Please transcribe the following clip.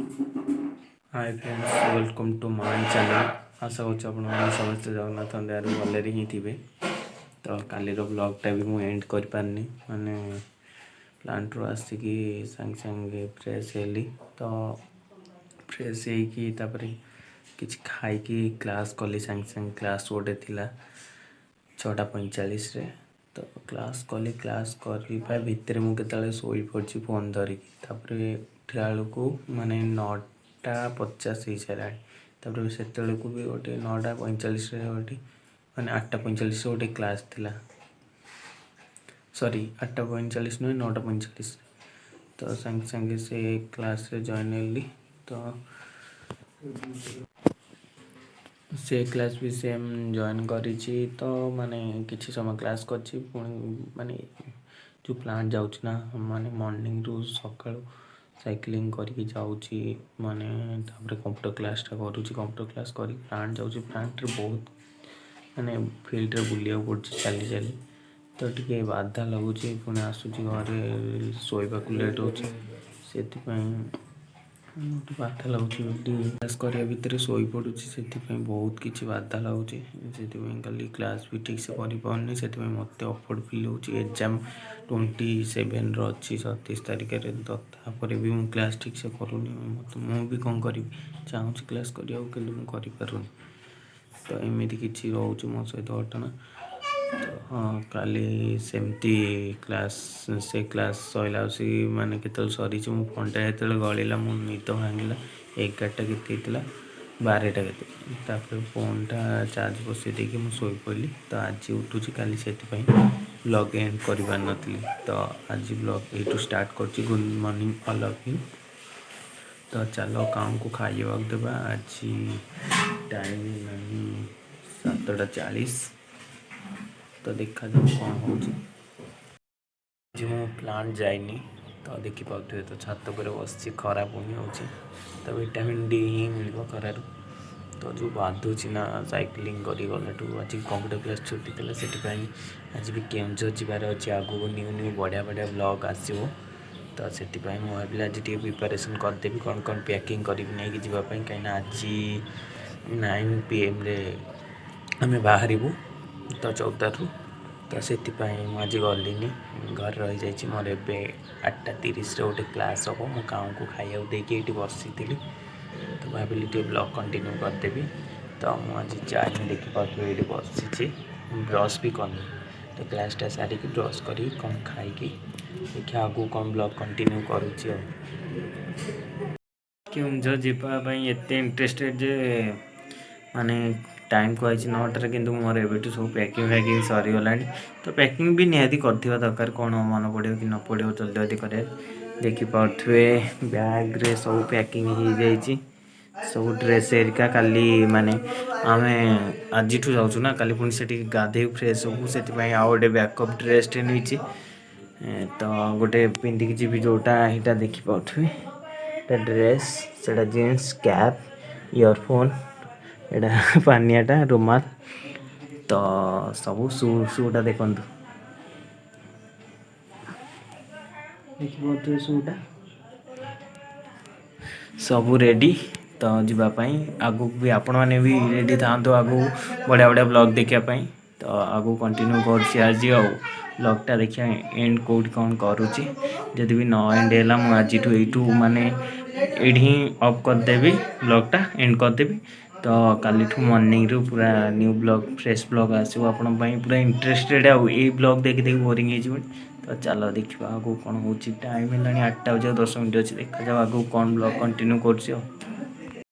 Hi friends, welcome to my channel. आशा करुँ आप समस्त जगन्नाथ दयार भलरे ही थे। तो कालीर ब्लॉगटा भी मुझे एंड कर पारनी माने प्लांट रू आसिकी सांगे सांगे फ्रेश हेली। तो फ्रेश होकर किसी खाई क्लास कली सांगे सांगे क्लास गोटे थिला 6:45 तो क्लास कली क्लास करवा भितर मुझे शोई पड़ी फोन धरिकी उठला बेलू माने 9:50 हो सारा से भी गोटे 9:45 गोटे माने 8:45 गोटे क्लास थिला सॉरी 8:45 नुहे 9:45 तो सांगे सांगे से क्लास रे जॉइन हेली। तो से क्लास भी सेम जॉइन करी तो माने किसी समय क्लास करी माने जो प्लांट जाऊँ ना माने मॉर्निंग रू सका साइक्लिंग करके जाऊँगी माने तापर कंप्यूटर क्लासटा करुँची कंप्यूटर क्लास कर प्लांट जाऊँगी प्लांट रे बहुत माने फील्ड रे बुलिया पड़ी चली चली तो टे बाधा लगुच पुणी आसूँ घरे शोवा लेट हो बाधा लगुच क्लास करने भितर शोई पड़ू से बहुत किसी बाधा लगुच से क्लास भी ठीक से करनी से मत अफोर्ड फिल हो एग्जाम 27 रही 37 तारीख तापर भी मुझे क्लास ठीक से करूनी मुझे कौन करी चाहूँ क्लास करा कि तो एमती किसी रोच मो सहित घटना। तो हाँ काली सेमती क्लास से क्लास सैला माने के सरी फोन टा जो गलिला मो निद भांगला 11टा के 12टा के फोन टा चार्ज बसई देकी मुझे शोई पड़ी। तो आज उठुची काली से ब्लॉग एंड कर पार नी तो आज ब्लॉग यू स्टार्ट कर good morning all of you. तो चलो काम को खाइबा देवा आज टाइम नहीं 7:40 तो देखा जाओ कौन हो प्लांट जाइनी तो देखिपे तो छात पर बस खरा पुणी हो तो विटामिन डी ही मिल खरार तो जो बाधुची ना साइक्लिंग कर गलाठू आज कंप्यूटर क्लास छुट्टी थी से आज भी केउझर जबार अच्छे आगू न्यू न्यू बढ़िया बढ़िया ब्लॉग आसो तो से भाविल आज प्रिपरेसन करदेवी कौन कौन पैकिंग कर जावाई कहीं आज 9 PM आम बाहर तो 14 रू तो से आज गलिनी घर रही जाइए मोर ए 8:30 गोटे क्लास हम मो गाँव को खाया देकी बसी तो भाविली ब्लॉग कंटिन्यू करदेवी। तो मुझे जाए देखिए ये बसी ब्रश भी करनी तो क्लासटा सारिकी ब्रश कर कौन खाई देखिए आगू कौन ब्लॉग कंटिन्यू करुँची केउझर जावाई एत इंटरेस्टेड जे माने टाइम को 9टार कि मोर एवं सब पैकिंग फैकिंग सरीगला तो पैकिंग भी निहाती कर दरकार कौन मन पड़ो कि न पड़ो जल्दी जल्दी कर देखिपे बैग्रे सब पैकिंग हो जाइए सब ड्रेस एरिका काली माने आम आज जाऊँ ना काली पुणी से गाधे फ्रेश हूँ से आउ गए बैकअप ड्रेस नहीं तो गोटे पिंधिकी जी जोटा यहाँ देखिपे ड्रेस से जीन्स कैप इयरफोन एटा पानियाटा रुमाल तो सब शूटा देखु देखिए शूटा सब रेडी तो जीवाई आगू भी आपण मैंने भी रेडी था आगू बढ़िया बढ़िया ब्लॉग देखापी तो आगू कंटिन्यू कर ब्लॉगटा देखिए एंड कौट कौन करुँची जदि भी न एंड है मुझे यू माने ये अफ करदेवी ब्लॉगटा एंड करदेवी। तो काली मॉर्निंग रू पूरा न्यू ब्लॉग फ्रेश ब्लॉग आसो आपण पूरा इंटरेस्टेड आई ब्लॉग देखी देखी बोरिंग हो तो चलो देखा आगू कौन हो टाइम है 8:10 अच्छे देखा जाओ आगू कौन ब्लॉग कंटिन्यू कर।